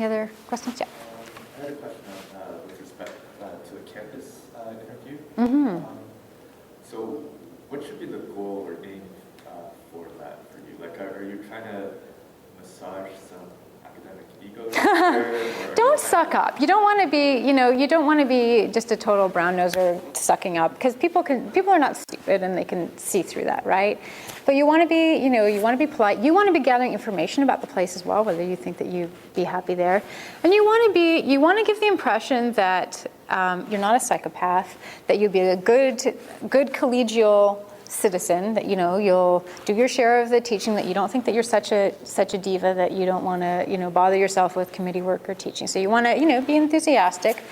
Any other questions? Yeah. I had a question with respect to a campus interview. So what should be the goal or aim for that for you? Like, are you trying to massage some academic egos there? Don't suck up. You don't want to be, you don't want to be just a total brown noser sucking up, because people are not stupid and they can see through that, right? But you want to be, you want to be polite. You want to be gathering information about the place as well, whether you think that you'd be happy there. And you want to give the impression that you're not a psychopath, that you'd be a good collegial citizen, that you'll do your share of the teaching, that you don't think that you're such a diva that you don't want to bother yourself with committee work or teaching. So you want to be enthusiastic.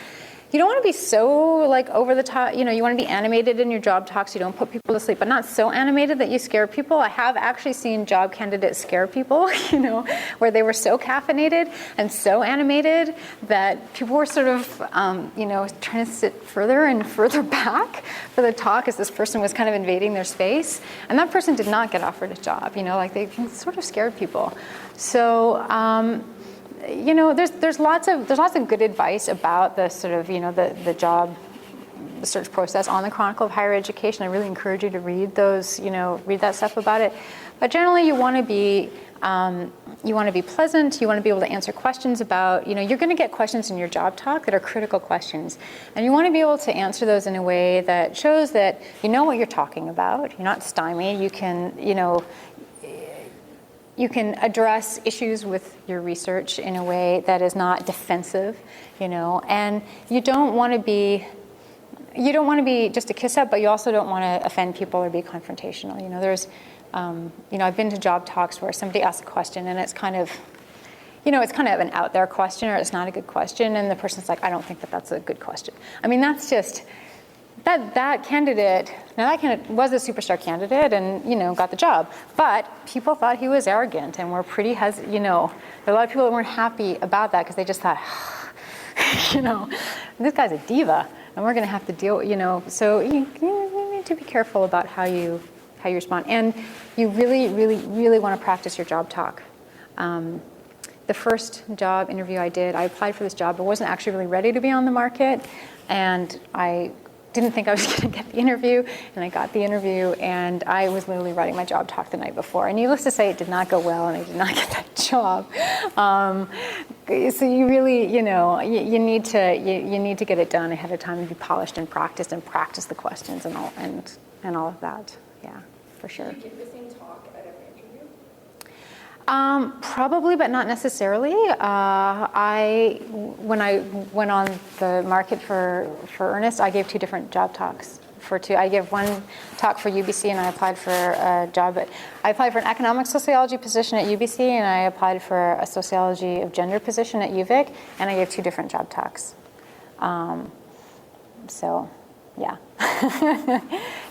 You don't want to be so like over the top, you want to be animated in your job talks. You don't put people to sleep, but not so animated that you scare people. I have actually seen job candidates scare people, where they were so caffeinated and so animated that people were sort of, trying to sit further and further back for the talk as this person was kind of invading their space. And that person did not get offered a job, like they sort of scared people. So, there's lots of good advice about the sort of, the job search process on the Chronicle of Higher Education. I really encourage you to read those, read that stuff about it. But generally, you want to be pleasant. You want to be able to answer questions about, you're going to get questions in your job talk that are critical questions. And you want to be able to answer those in a way that shows that you know what you're talking about. You're not stymied. You can, you can address issues with your research in a way that is not defensive, and you don't want to be just a kiss up, but you also don't want to offend people or be confrontational. There's, I've been to job talks where somebody asks a question and it's kind of, it's kind of an out there question, or it's not a good question, and the person's like, I don't think that that's a good question. I mean, that's just, that candidate was a superstar candidate and, got the job. But people thought he was arrogant and were pretty hesitant, there are a lot of people that weren't happy about that because they just thought, this guy's a diva and we're going to have to deal, so you need to be careful about how you respond. And you really, really, really want to practice your job talk. The first job interview I did, I applied for this job. I wasn't actually really ready to be on the market, and I didn't think I was going to get the interview, and I got the interview, and I was literally writing my job talk the night before. And needless to say, it did not go well, and I did not get that job. So you really, you need to get it done ahead of time and be polished and practice the questions and all of that. Yeah, for sure. Do you give the same talk at every interview? Probably, but not necessarily. When I went on the market for earnest, I gave 2 different job talks. I gave one talk for UBC, and I applied for a job. I applied for an economic sociology position at UBC, and I applied for a sociology of gender position at UVic, and I gave 2 different job talks. So, yeah.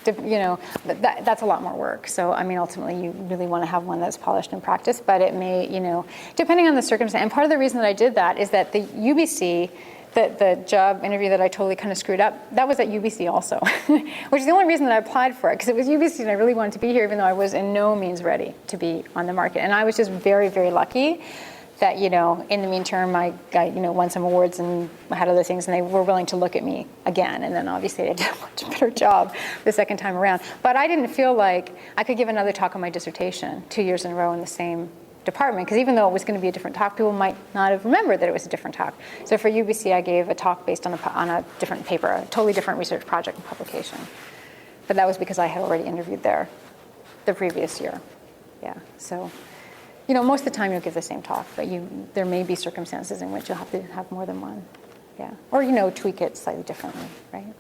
That's a lot more work. So, I mean, ultimately, you really want to have one that's polished and practiced, but it may, depending on the circumstance. And part of the reason that I did that is that the UBC, the job interview that I totally kind of screwed up, that was at UBC also, which is the only reason that I applied for it, because it was UBC and I really wanted to be here, even though I was in no means ready to be on the market. And I was just very, very lucky that, in the meantime, I won some awards and had other things, and they were willing to look at me again. And then obviously I did a much better job the second time around. But I didn't feel like I could give another talk on my dissertation 2 years in a row in the same department, because even though it was going to be a different talk, people might not have remembered that it was a different talk. So for UBC, I gave a talk based on a different paper, a totally different research project and publication. But that was because I had already interviewed there the previous year. Yeah, so... most of the time you'll give the same talk, but there may be circumstances in which you'll have to have more than one. Yeah. Or, tweak it slightly differently, right?